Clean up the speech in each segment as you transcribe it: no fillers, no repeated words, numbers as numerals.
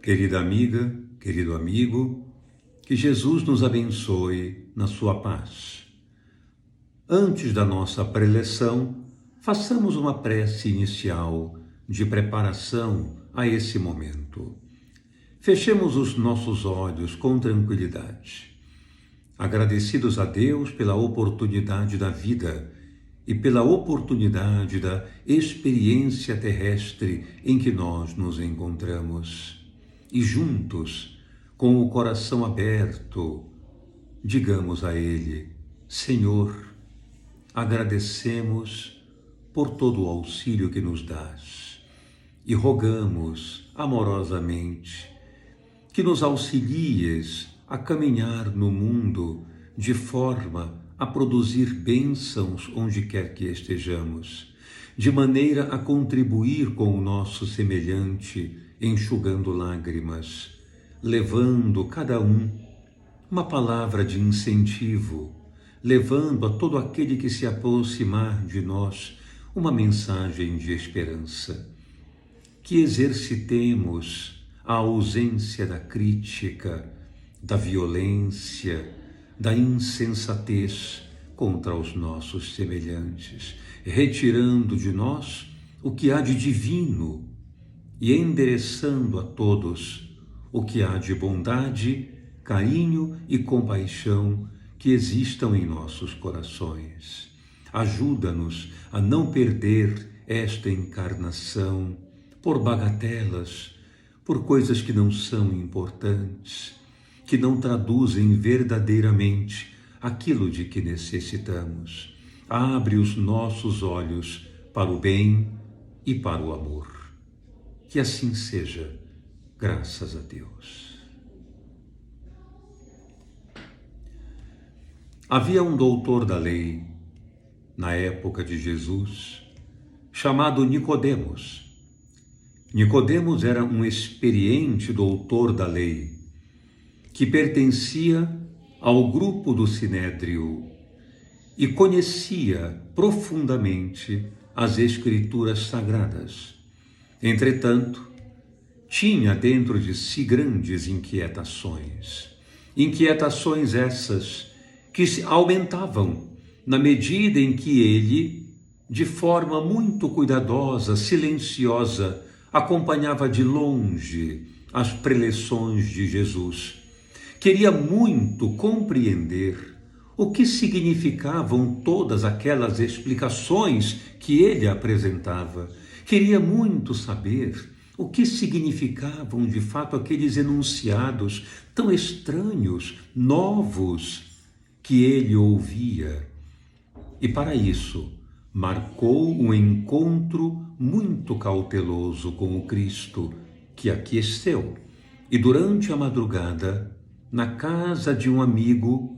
Querida amiga, querido amigo, que Jesus nos abençoe na sua paz. Antes da nossa preleção, façamos uma prece inicial de preparação a esse momento. Fechemos os nossos olhos com tranquilidade. Agradecidos a Deus pela oportunidade da vida e pela oportunidade da experiência terrestre em que nós nos encontramos. E juntos, com o coração aberto, digamos a Ele: Senhor, agradecemos por todo o auxílio que nos dás e rogamos amorosamente que nos auxilies a caminhar no mundo de forma a produzir bênçãos onde quer que estejamos, de maneira a contribuir com o nosso semelhante, enxugando lágrimas, levando cada um uma palavra de incentivo, levando a todo aquele que se aproximar de nós uma mensagem de esperança. Que exercitemos a ausência da crítica, da violência, da insensatez contra os nossos semelhantes, retirando de nós o que há de divino e endereçando a todos o que há de bondade, carinho e compaixão que existam em nossos corações. Ajuda-nos a não perder esta encarnação por bagatelas, por coisas que não são importantes, que não traduzem verdadeiramente aquilo de que necessitamos. Abre os nossos olhos para o bem e para o amor. Que assim seja, graças a Deus. Havia um doutor da lei, na época de Jesus, chamado Nicodemos. Nicodemos era um experiente doutor da lei, que pertencia ao grupo do Sinédrio e conhecia profundamente as Escrituras Sagradas. Entretanto, tinha dentro de si grandes inquietações essas que se aumentavam na medida em que ele, de forma muito cuidadosa, silenciosa, acompanhava de longe as preleções de Jesus. Queria muito compreender o que significavam todas aquelas explicações que ele apresentava. Queria muito saber o que significavam de fato aqueles enunciados tão estranhos, novos, que ele ouvia. E para isso, marcou um encontro muito cauteloso com o Cristo, que aqueceu. E durante a madrugada, na casa de um amigo,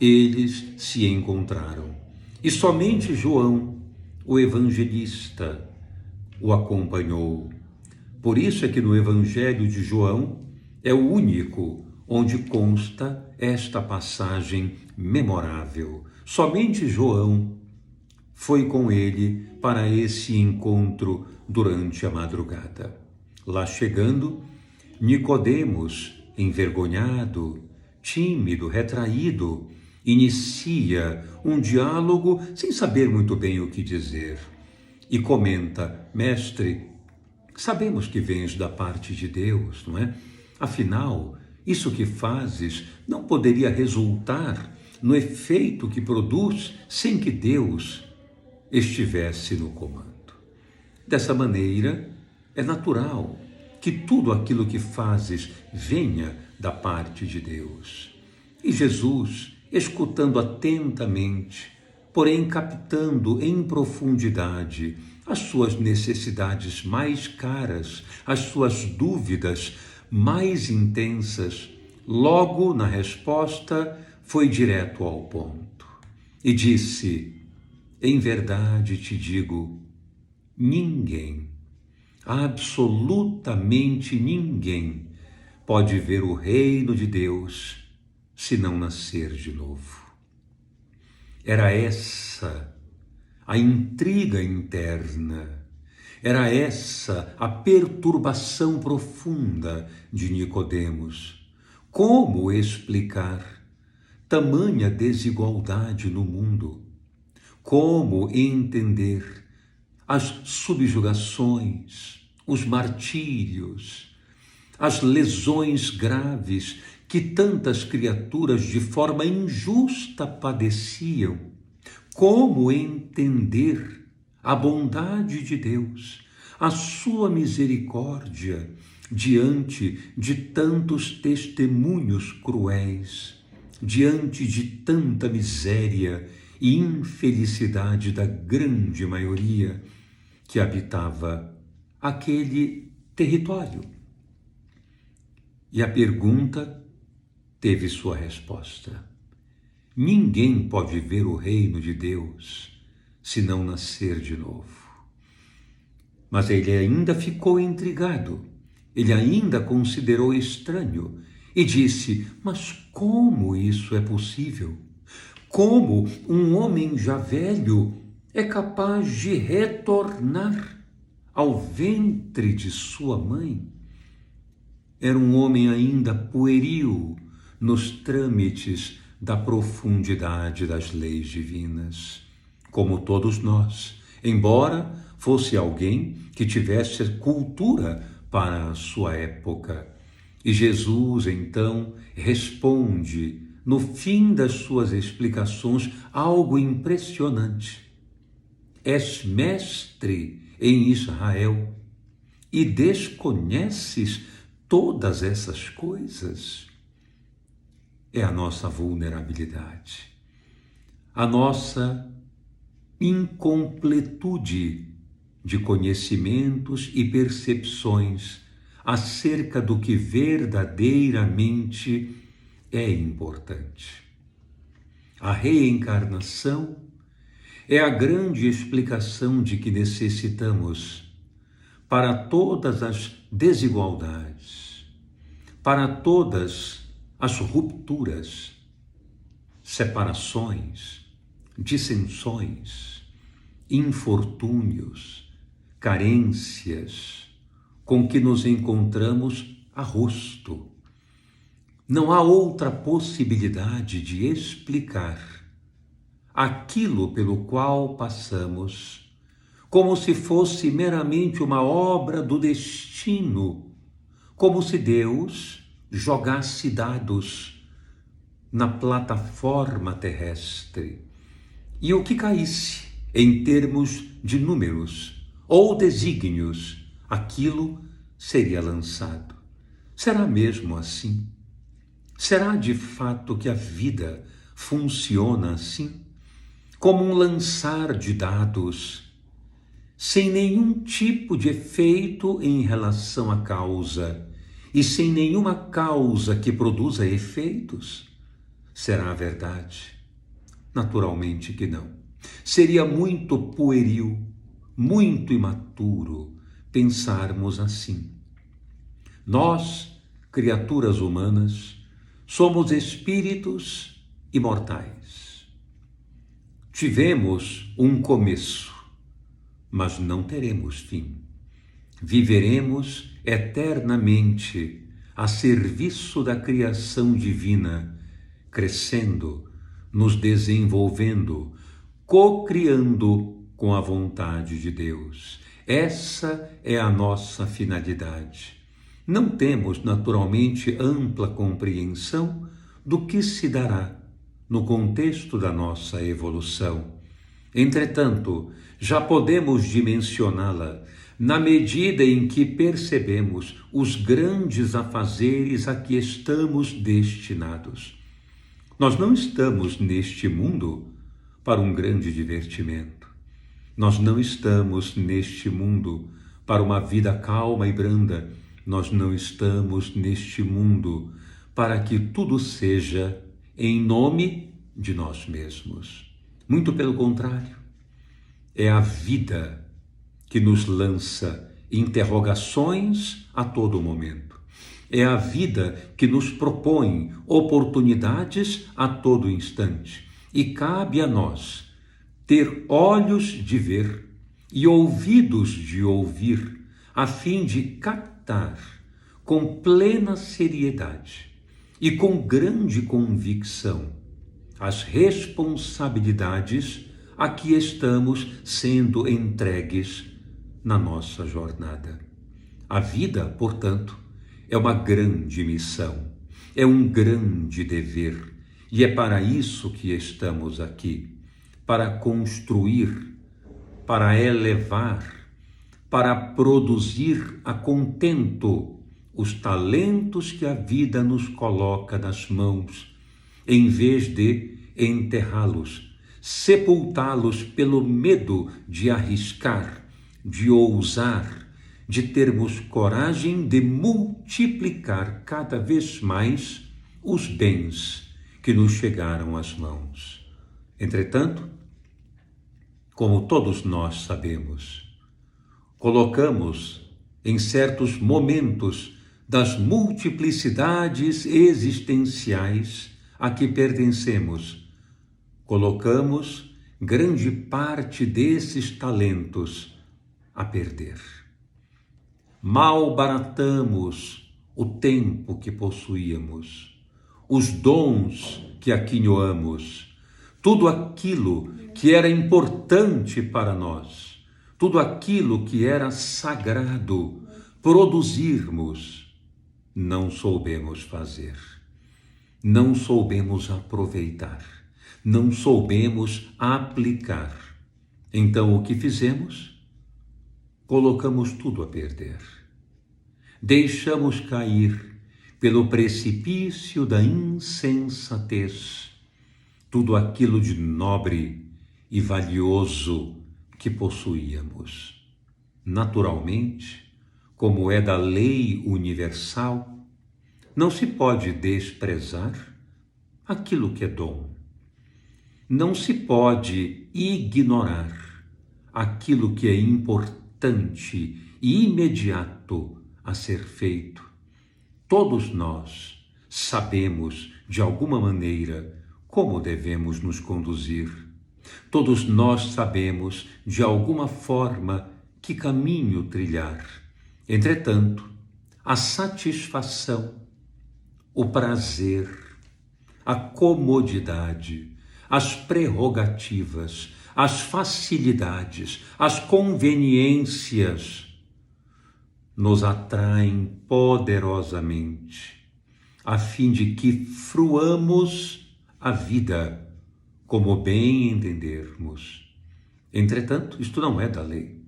eles se encontraram. E somente João, o evangelista, o acompanhou. Por isso é que no Evangelho de João é o único onde consta esta passagem memorável. Somente João foi com ele para esse encontro durante a madrugada. Lá chegando, Nicodemos, envergonhado, tímido, retraído, inicia um diálogo sem saber muito bem o que dizer. E comenta: Mestre, sabemos que vens da parte de Deus, não é? Afinal, isso que fazes não poderia resultar no efeito que produz sem que Deus estivesse no comando. Dessa maneira, é natural que tudo aquilo que fazes venha da parte de Deus. E Jesus, escutando atentamente, porém captando em profundidade as suas necessidades mais caras, as suas dúvidas mais intensas, logo na resposta foi direto ao ponto e disse: em verdade te digo, ninguém, absolutamente ninguém, pode ver o reino de Deus se não nascer de novo. Era essa a intriga interna, Era essa a perturbação profunda de Nicodemos. Como explicar tamanha desigualdade no mundo? Como entender as subjugações, os martírios, as lesões graves que tantas criaturas de forma injusta padeciam? Como entender a bondade de Deus, a sua misericórdia diante de tantos testemunhos cruéis, diante de tanta miséria e infelicidade da grande maioria que habitava aquele território? E a pergunta teve sua resposta. Ninguém pode ver o reino de Deus se não nascer de novo. Mas ele ainda ficou intrigado, ele ainda considerou estranho e disse: mas como isso é possível? Como um homem já velho é capaz de retornar ao ventre de sua mãe? Era um homem ainda pueril nos trâmites da profundidade das leis divinas, como todos nós, embora fosse alguém que tivesse cultura para a sua época. E Jesus, então, responde, no fim das suas explicações, algo impressionante. És mestre em Israel e desconheces todas essas coisas? É a nossa vulnerabilidade, a nossa incompletude de conhecimentos e percepções acerca do que verdadeiramente é importante. A reencarnação é a grande explicação de que necessitamos para todas as desigualdades, para todas as rupturas, separações, dissensões, infortúnios, carências com que nos encontramos a rosto. Não há outra possibilidade de explicar aquilo pelo qual passamos, como se fosse meramente uma obra do destino, como se Deus jogasse dados na plataforma terrestre e o que caísse em termos de números ou desígnios, aquilo seria lançado. Será mesmo assim? Será de fato que a vida funciona assim? Como um lançar de dados, sem nenhum tipo de efeito em relação à causa e sem nenhuma causa que produza efeitos? Será a verdade? Naturalmente que não. Seria muito pueril, muito imaturo pensarmos assim. Nós, criaturas humanas, somos espíritos imortais. Tivemos um começo, mas não teremos fim. Viveremos eternamente a serviço da criação divina, crescendo, nos desenvolvendo, co-criando com a vontade de Deus. Essa é a nossa finalidade. Não temos, naturalmente, ampla compreensão do que se dará no contexto da nossa evolução. Entretanto, já podemos dimensioná-la na medida em que percebemos os grandes afazeres a que estamos destinados. Nós não estamos neste mundo para um grande divertimento. Nós não estamos neste mundo para uma vida calma e branda. Nós não estamos neste mundo para que tudo seja em nome de nós mesmos. Muito pelo contrário, é a vida que nos lança interrogações a todo momento. É a vida que nos propõe oportunidades a todo instante. E cabe a nós ter olhos de ver, e ouvidos de ouvir, a fim de captar com plena seriedade e com grande convicção as responsabilidades a que estamos sendo entregues na nossa jornada. A vida, portanto, é uma grande missão, é um grande dever, e é para isso que estamos aqui, para construir, para elevar, para produzir a contento os talentos que a vida nos coloca nas mãos, em vez de enterrá-los, sepultá-los pelo medo de arriscar, de ousar, de termos coragem de multiplicar cada vez mais os bens que nos chegaram às mãos. Entretanto, como todos nós sabemos, colocamos em certos momentos das multiplicidades existenciais a que pertencemos, colocamos grande parte desses talentos a perder. Malbaratamos o tempo que possuíamos, os dons que aquinhoamos, tudo aquilo que era importante para nós, tudo aquilo que era sagrado produzirmos, não soubemos fazer, não soubemos aproveitar, não soubemos aplicar. Então o que fizemos? Colocamos tudo a perder. Deixamos cair pelo precipício da insensatez tudo aquilo de nobre e valioso que possuíamos. Naturalmente, como é da lei universal, não se pode desprezar aquilo que é dom. Não se pode ignorar aquilo que é importante e imediato a ser feito. Todos nós sabemos, de alguma maneira, como devemos nos conduzir. Todos nós sabemos, de alguma forma, que caminho trilhar. Entretanto, a satisfação, o prazer, a comodidade, as prerrogativas, as facilidades, as conveniências nos atraem poderosamente, a fim de que fruamos a vida como bem entendermos. Entretanto, isto não é da lei.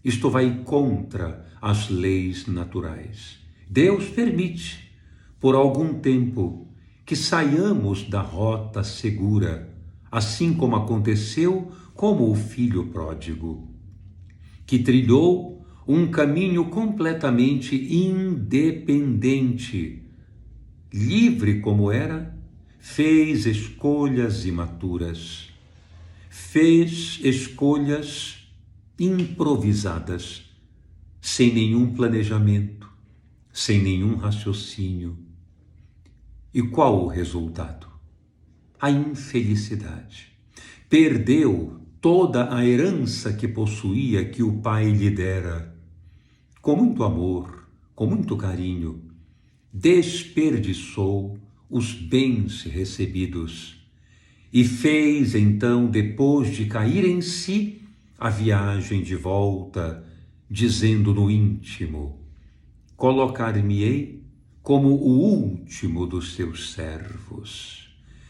Isto vai contra as leis naturais. Deus permite, por algum tempo, que saiamos da rota segura, assim como aconteceu com o filho pródigo, que trilhou um caminho completamente independente, livre como era, fez escolhas imaturas, fez escolhas improvisadas, sem nenhum planejamento, sem nenhum raciocínio. E qual o resultado? A infelicidade. Perdeu toda a herança que possuía, que o pai lhe dera. Com muito amor, com muito carinho, desperdiçou os bens recebidos e fez então, depois de cair em si, a viagem de volta, dizendo no íntimo: colocar-me-ei como o último dos seus servos,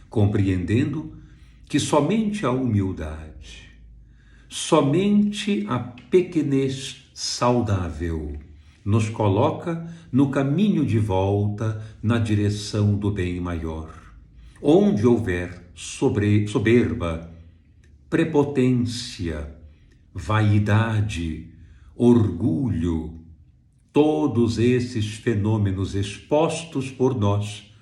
compreendendo que somente a humildade, somente a pequenez saudável nos coloca no caminho de volta na direção do bem maior. Onde houver soberba, prepotência, vaidade, orgulho, todos esses fenômenos expostos por nós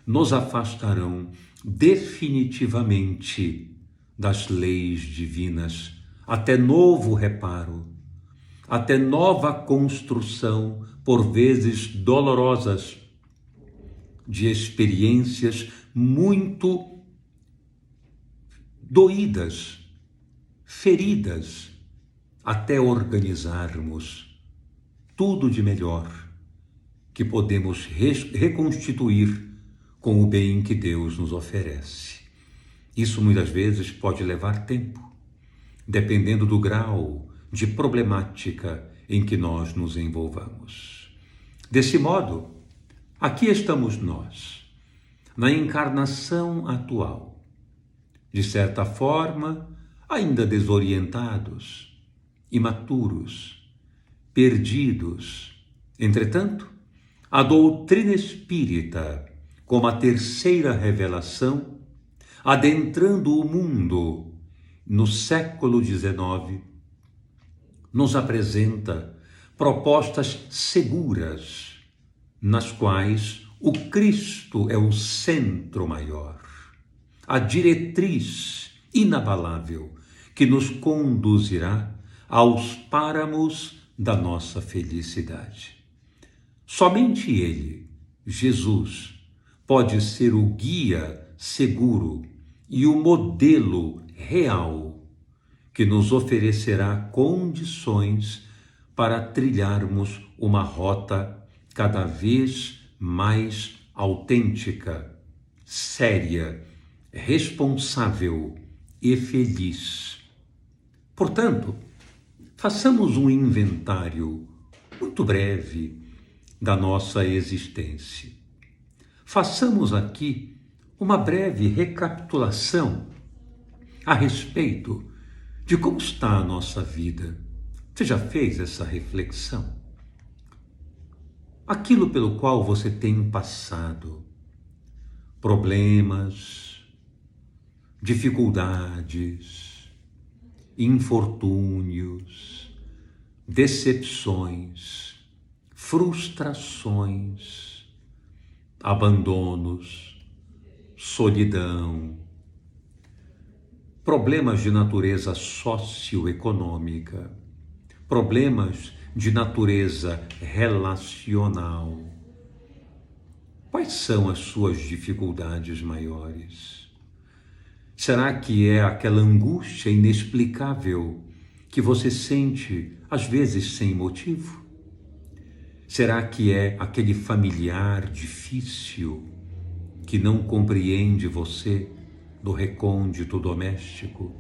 nos afastarão definitivamente das leis divinas, até novo reparo, até nova construção, por vezes dolorosas, de experiências muito doídas, feridas, até organizarmos tudo de melhor que podemos reconstituir com o bem que Deus nos oferece. Isso muitas vezes pode levar tempo, dependendo do grau de problemática em que nós nos envolvamos. Desse modo, aqui estamos nós, na encarnação atual, de certa forma, ainda desorientados, imaturos, perdidos. Entretanto, a doutrina espírita, como a terceira revelação, adentrando o mundo no século XIX, nos apresenta propostas seguras, nas quais o Cristo é o centro maior, a diretriz inabalável que nos conduzirá aos páramos da nossa felicidade. Somente Ele, Jesus, pode ser o guia seguro e o modelo real que nos oferecerá condições para trilharmos uma rota cada vez mais autêntica, séria, responsável e feliz. Portanto, façamos um inventário muito breve da nossa existência. Façamos aqui uma breve recapitulação a respeito de como está a nossa vida. Você já fez essa reflexão? Aquilo pelo qual você tem passado, problemas, dificuldades, infortúnios, decepções, frustrações, abandonos, solidão, problemas de natureza socioeconômica, problemas de natureza relacional. Quais são as suas dificuldades maiores? Será que é aquela angústia inexplicável que você sente, às vezes, sem motivo? Será que é aquele familiar difícil que não compreende você do recôndito doméstico?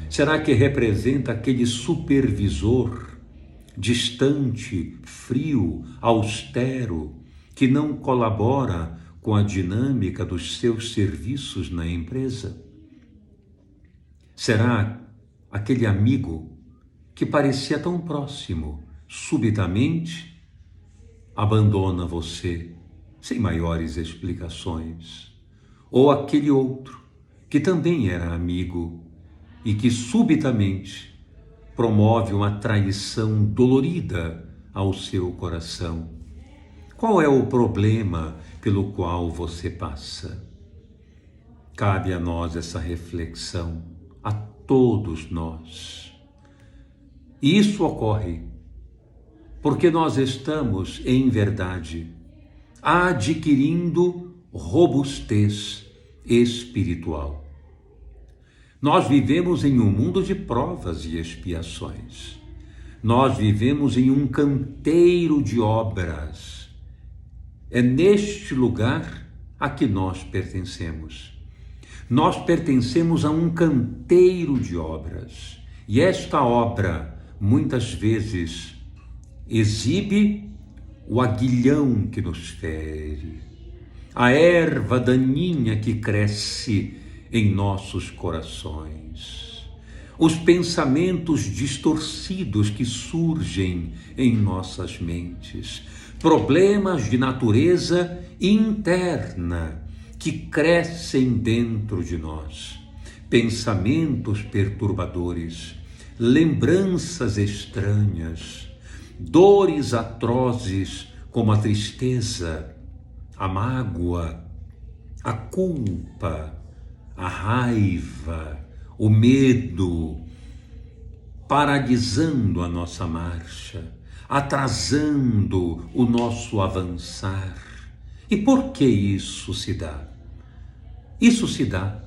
Será que representa aquele supervisor distante, frio, austero, que não colabora com a dinâmica dos seus serviços na empresa? Será aquele amigo que parecia tão próximo, subitamente abandona você sem maiores explicações? Ou aquele outro que também era amigo e que subitamente promove uma traição dolorida ao seu coração? Qual é o problema pelo qual você passa? Cabe a nós essa reflexão, a todos nós. E isso ocorre porque nós estamos, em verdade, adquirindo robustez espiritual. Nós vivemos em um mundo de provas e expiações. Nós vivemos em um canteiro de obras. É neste lugar a que nós pertencemos. Nós pertencemos a um canteiro de obras. E esta obra, muitas vezes, exibe o aguilhão que nos fere, a erva daninha que cresce em nossos corações, os pensamentos distorcidos que surgem em nossas mentes, problemas de natureza interna que crescem dentro de nós, pensamentos perturbadores, lembranças estranhas, dores atrozes como a tristeza, a mágoa, a culpa, a raiva, o medo, paralisando a nossa marcha, atrasando o nosso avançar. E por que isso se dá? Isso se dá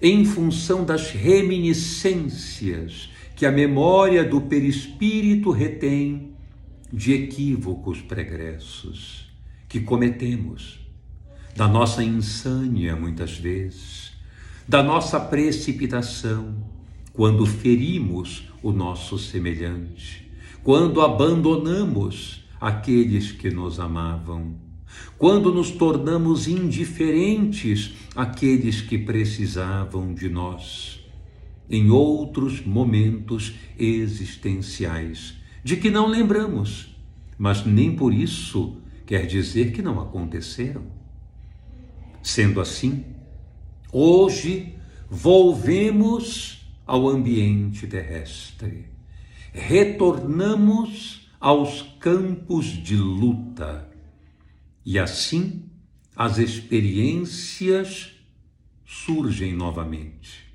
em função das reminiscências que a memória do perispírito retém de equívocos pregressos que cometemos, da nossa insânia muitas vezes, da nossa precipitação, quando ferimos o nosso semelhante, quando abandonamos aqueles que nos amavam, quando nos tornamos indiferentes àqueles que precisavam de nós, em outros momentos existenciais, de que não lembramos, mas nem por isso quer dizer que não aconteceram. Sendo assim, hoje volvemos ao ambiente terrestre, retornamos aos campos de luta, e assim as experiências surgem novamente.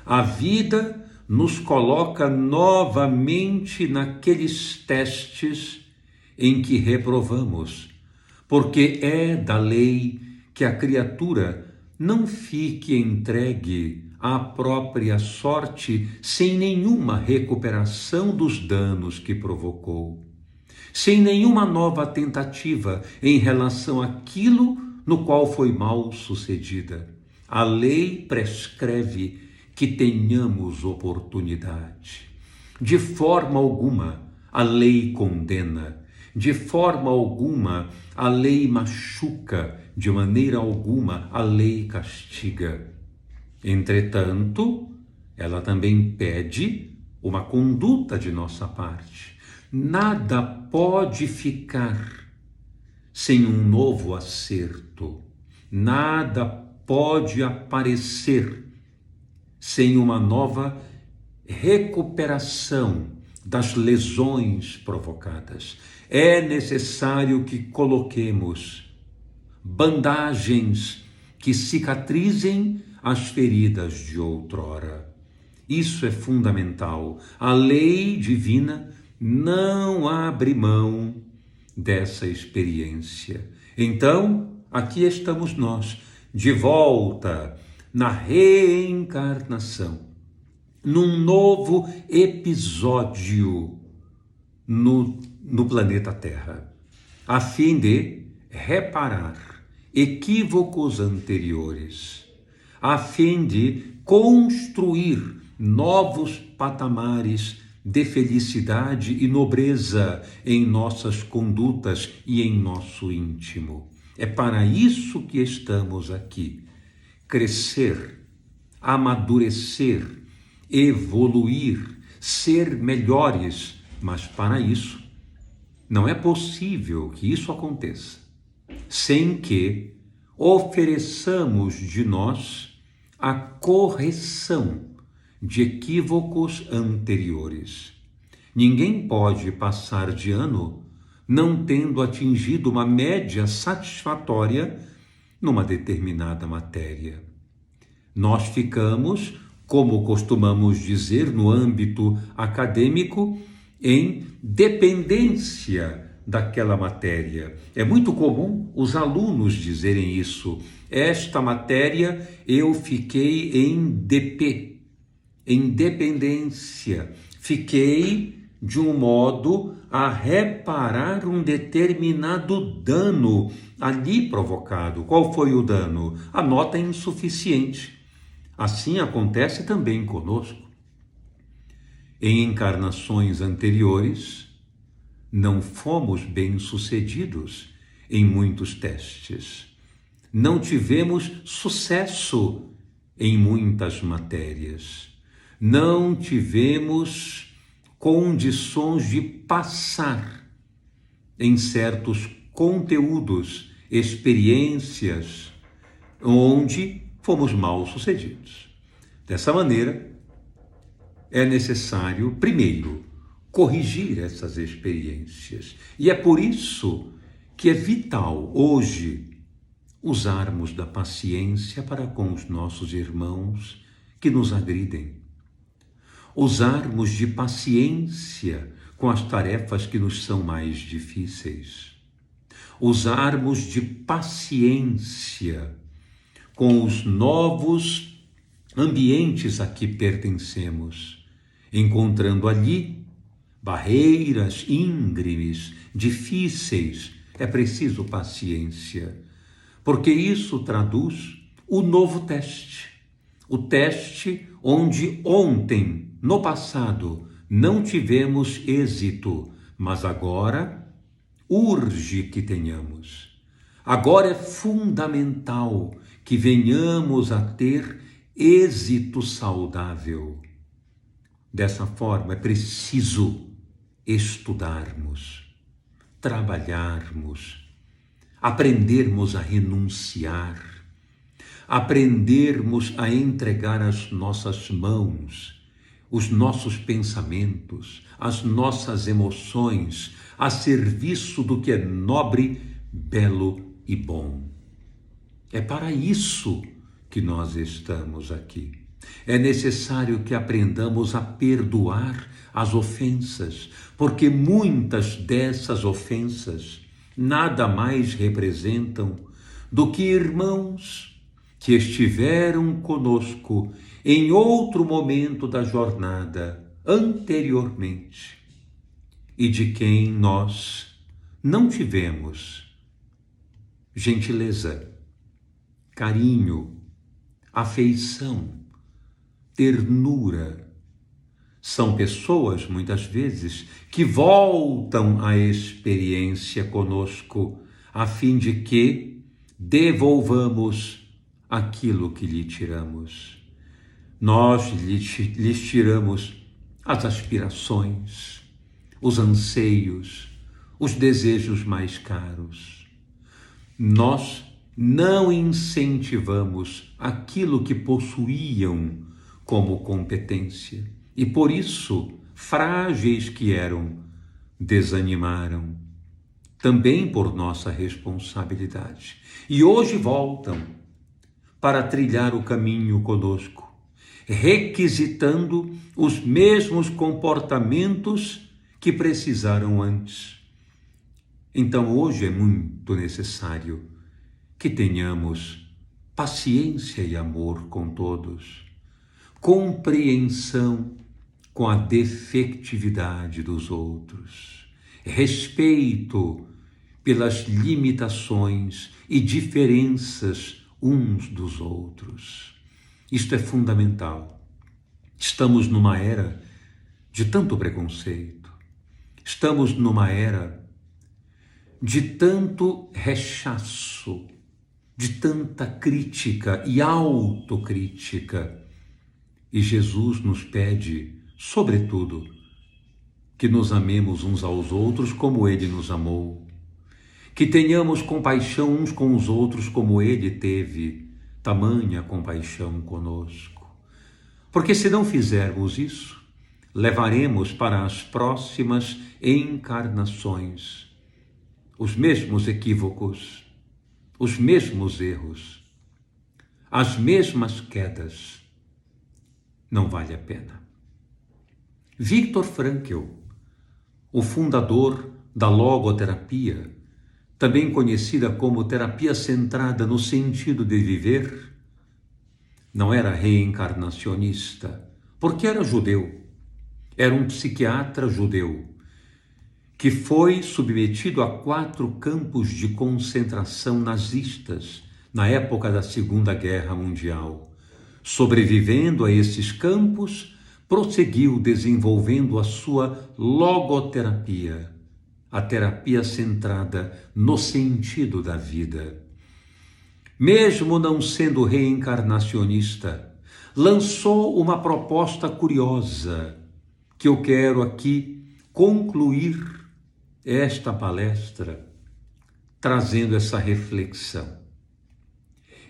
A vida nos coloca novamente naqueles testes em que reprovamos, porque é da lei que a criatura não fique entregue à própria sorte sem nenhuma recuperação dos danos que provocou, sem nenhuma nova tentativa em relação àquilo no qual foi mal sucedida. A lei prescreve que tenhamos oportunidade. De forma alguma a lei condena, de forma alguma a lei machuca, de maneira alguma a lei castiga. Entretanto, ela também pede uma conduta de nossa parte. Nada pode ficar sem um novo acerto. Nada pode aparecer sem uma nova recuperação das lesões provocadas. É necessário que coloquemos bandagens que cicatrizem as feridas de outrora. Isso é fundamental. A lei divina não abre mão dessa experiência. Então, aqui estamos nós, de volta na reencarnação, num novo episódio no planeta Terra, a fim de reparar equívocos anteriores, a fim de construir novos patamares de felicidade e nobreza em nossas condutas e em nosso íntimo. É para isso que estamos aqui. Crescer, amadurecer, evoluir, ser melhores, mas para isso não é possível que isso aconteça sem que ofereçamos de nós a correção de equívocos anteriores. Ninguém pode passar de ano não tendo atingido uma média satisfatória numa determinada matéria. Nós ficamos, como costumamos dizer no âmbito acadêmico, em dependência daquela matéria. É muito comum os alunos dizerem isso. Esta matéria eu fiquei em DP, em dependência. Fiquei de um modo a reparar um determinado dano ali provocado. Qual foi o dano? A nota é insuficiente. Assim acontece também conosco. Em encarnações anteriores, não fomos bem-sucedidos em muitos testes. Não tivemos sucesso em muitas matérias. Não tivemos condições de passar em certos conteúdos, experiências, onde fomos mal sucedidos. Dessa maneira, é necessário, primeiro, corrigir essas experiências. E é por isso que é vital, hoje, usarmos da paciência para com os nossos irmãos que nos agridem. Usarmos de paciência com as tarefas que nos são mais difíceis. Usarmos de paciência com os novos ambientes a que pertencemos. encontrando ali barreiras íngremes, difíceis. É preciso paciência, porque isso traduz o novo teste. O teste onde ontem, no passado, não tivemos êxito, mas agora urge que tenhamos. Agora é fundamental que venhamos a ter êxito saudável. Dessa forma, é preciso estudarmos, trabalharmos, aprendermos a renunciar, aprendermos a entregar as nossas mãos, os nossos pensamentos, as nossas emoções, a serviço do que é nobre, belo e bom. É para isso que nós estamos aqui. É necessário que aprendamos a perdoar as ofensas, porque muitas dessas ofensas nada mais representam do que irmãos que estiveram conosco em outro momento da jornada anteriormente e de quem nós não tivemos gentileza, carinho, afeição, ternura. São pessoas, muitas vezes, que voltam à experiência conosco, a fim de que devolvamos aquilo que lhe tiramos. Nós lhes tiramos as aspirações, os anseios, os desejos mais caros. Nós não incentivamos aquilo que possuíam como competência e por isso, frágeis que eram, desanimaram, também por nossa responsabilidade. E hoje voltam para trilhar o caminho conosco, requisitando os mesmos comportamentos que precisaram antes. Então hoje é muito necessário que tenhamos paciência e amor com todos, compreensão com a defectividade dos outros, respeito pelas limitações e diferenças uns dos outros. Isto é fundamental. Estamos numa era de tanto preconceito, estamos numa era de tanto rechaço, de tanta crítica e autocrítica. E Jesus nos pede, sobretudo, que nos amemos uns aos outros como Ele nos amou, que tenhamos compaixão uns com os outros como Ele teve tamanha compaixão conosco. Porque se não fizermos isso, levaremos para as próximas encarnações os mesmos equívocos, os mesmos erros, as mesmas quedas. Não vale a pena. Viktor Frankl, o fundador da logoterapia, também conhecida como terapia centrada no sentido de viver, não era reencarnacionista, porque era judeu. Era um psiquiatra judeu que foi submetido a 4 campos de concentração nazistas na época da Segunda Guerra Mundial. Sobrevivendo a esses campos, prosseguiu desenvolvendo a sua logoterapia, a terapia centrada no sentido da vida. Mesmo não sendo reencarnacionista, lançou uma proposta curiosa que eu quero aqui concluir esta palestra trazendo essa reflexão.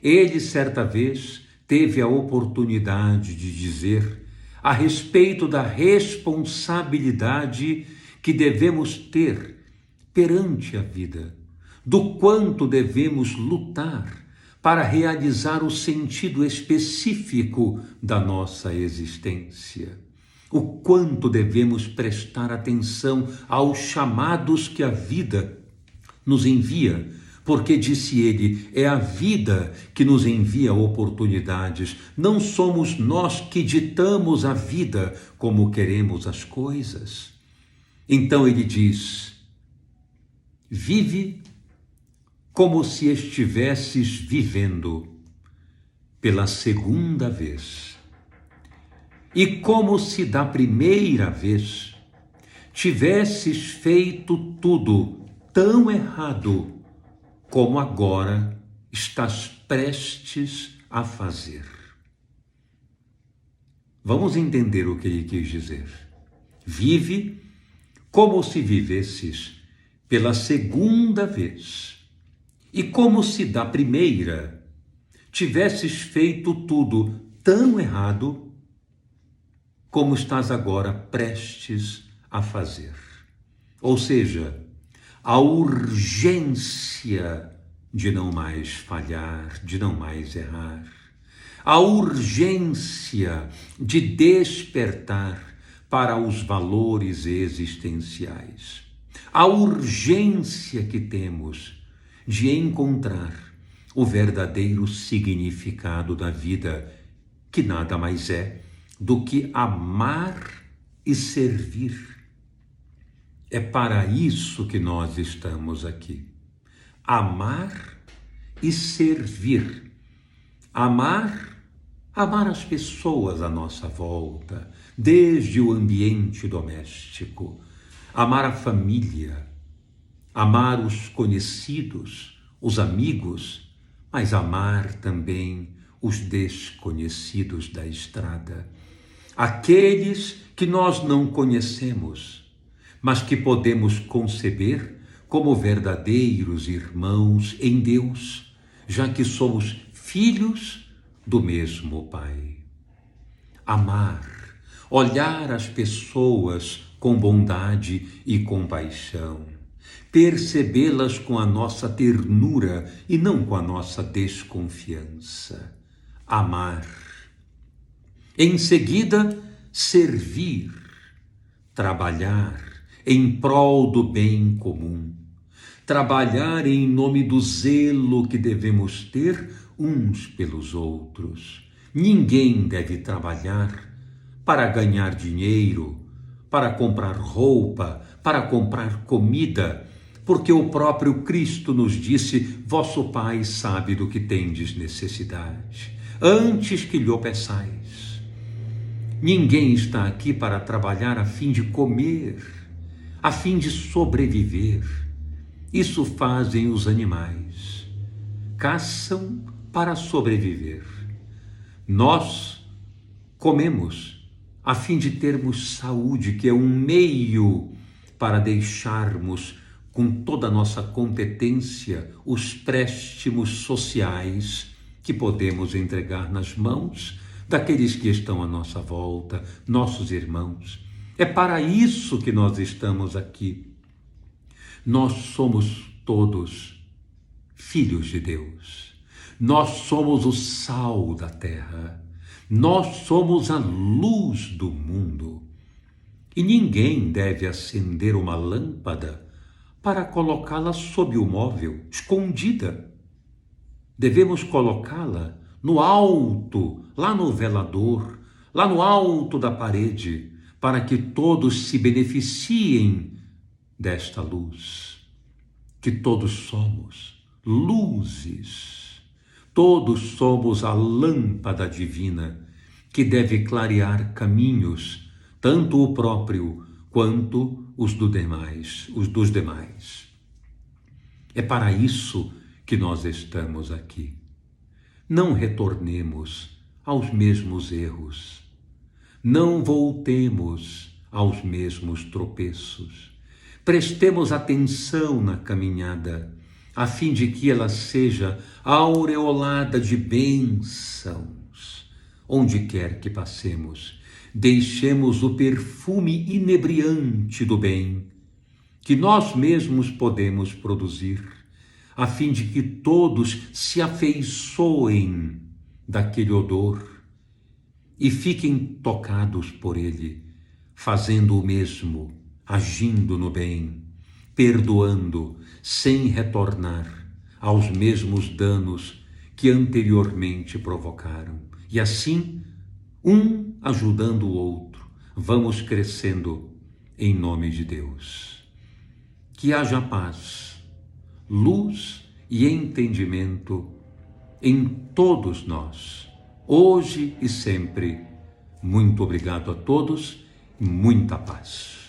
Ele, certa vez, teve a oportunidade de dizer a respeito da responsabilidade que devemos ter perante a vida, do quanto devemos lutar para realizar o sentido específico da nossa existência, o quanto devemos prestar atenção aos chamados que a vida nos envia Porque, disse ele, é a vida que nos envia oportunidades, não somos nós que ditamos a vida como queremos as coisas. Então ele diz: vive como se estivesses vivendo pela segunda vez, e como se da primeira vez tivesses feito tudo tão errado como agora estás prestes a fazer. Vamos entender o que ele quis dizer. Vive como se vivesses pela segunda vez, e como se da primeira tivesses feito tudo tão errado como estás agora prestes a fazer. Ou seja, a urgência de não mais falhar, de não mais errar, a urgência de despertar para os valores existenciais, a urgência que temos de encontrar o verdadeiro significado da vida, que nada mais é do que amar e servir. É para isso que nós estamos aqui. Amar e servir. Amar as pessoas à nossa volta, desde o ambiente doméstico. Amar a família. Amar os conhecidos, os amigos, mas amar também os desconhecidos da estrada. Aqueles que nós não conhecemos, mas que podemos conceber como verdadeiros irmãos em Deus, já que somos filhos do mesmo Pai. Amar, olhar as pessoas com bondade e compaixão, percebê-las com a nossa ternura e não com a nossa desconfiança. Amar. Em seguida, servir, trabalhar em prol do bem comum, trabalhar em nome do zelo que devemos ter uns pelos outros. Ninguém deve trabalhar para ganhar dinheiro, para comprar roupa, para comprar comida, porque o próprio Cristo nos disse: vosso Pai sabe do que tendes necessidade, antes que lhe peçais. Ninguém está aqui para trabalhar a fim de comer, a fim de sobreviver. Isso fazem os animais. Caçam para sobreviver. Nós comemos a fim de termos saúde, que é um meio para deixarmos com toda a nossa competência os préstimos sociais que podemos entregar nas mãos daqueles que estão à nossa volta, nossos irmãos. É para isso que nós estamos aqui. Nós somos todos filhos de Deus. Nós somos o sal da terra. Nós somos a luz do mundo. E ninguém deve acender uma lâmpada para colocá-la sob o móvel, escondida. Devemos colocá-la no alto, lá no velador, lá no alto da parede, para que todos se beneficiem desta luz. Que todos somos luzes, todos somos a lâmpada divina que deve clarear caminhos, tanto o próprio quanto os dos demais. É para isso que nós estamos aqui. Não retornemos aos mesmos erros. Não voltemos aos mesmos tropeços. Prestemos atenção na caminhada, a fim de que ela seja aureolada de bênçãos. Onde quer que passemos, deixemos o perfume inebriante do bem, que nós mesmos podemos produzir, a fim de que todos se afeiçoem daquele odor e fiquem tocados por ele, fazendo o mesmo, agindo no bem, perdoando sem retornar, aos mesmos danos que anteriormente provocaram. E assim, um ajudando o outro, vamos crescendo em nome de Deus. Que haja paz, luz e entendimento em todos nós, hoje e sempre. Muito obrigado a todos e muita paz.